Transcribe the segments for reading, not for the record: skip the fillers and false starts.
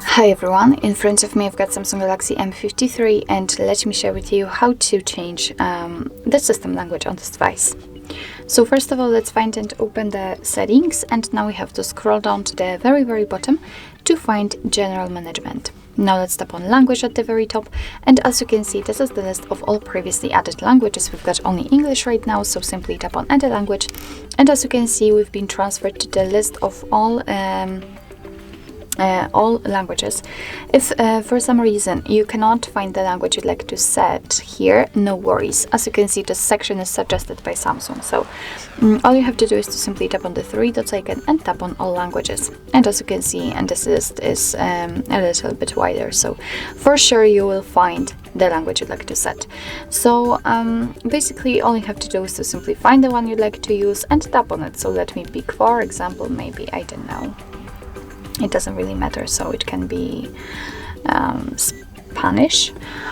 Hi everyone, in front of me I've got Samsung Galaxy M53 and let me share with you how to change the system language on this device. So first of all, let's find and open the settings, and now we have to scroll down to the very bottom to find general management. Now let's tap on language at the very top, and as you can see, this is the list of all previously added languages. We've got only English right now, so simply tap on add a language, and as you can see, we've been transferred to the list of all languages. If for some reason you cannot find the language you'd like to set here, no worries. As you can see, this section is suggested by Samsung, so all you have to do is to simply tap on the three dots icon and tap on all languages. And as you can see, and this list is a little bit wider, so for sure you will find the language you'd like to set. So basically all you have to do is to simply find the one you'd like to use and tap on it. So let me pick, for example, maybe, I don't know, it doesn't really matter, so it can be Spanish,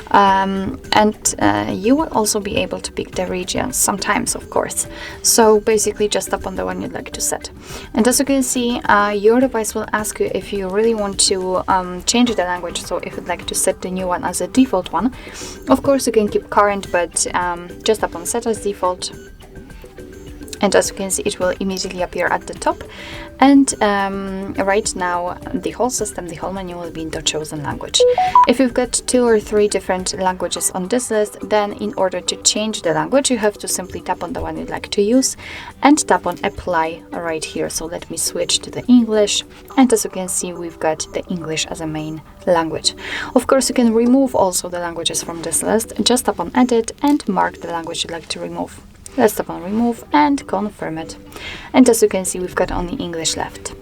and you will also be able to pick the regions sometimes, of course. So basically just tap on the one you'd like to set, and as you can see, your device will ask you if you really want to change the language. So if you'd like to set the new one as a default one, of course you can keep current, but just tap on set as default. And as you can see, it will immediately appear at the top. And right now, the whole system, the whole menu will be in the chosen language. If you've got 2 or 3 different languages on this list, then in order to change the language, you have to simply tap on the one you'd like to use and tap on apply right here. So let me switch to the English. And as you can see, we've got the English as a main language. Of course, you can remove also the languages from this list. Just tap on edit and mark the language you'd like to remove. Let's tap on remove and confirm it. And as you can see, we've got only English left.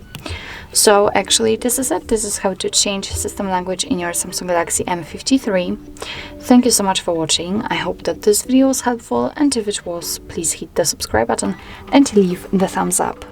So actually this is it. This is how to change system language in your Samsung Galaxy M53. Thank you so much for watching. I hope that this video was helpful, and if it was, please hit the subscribe button and leave the thumbs up.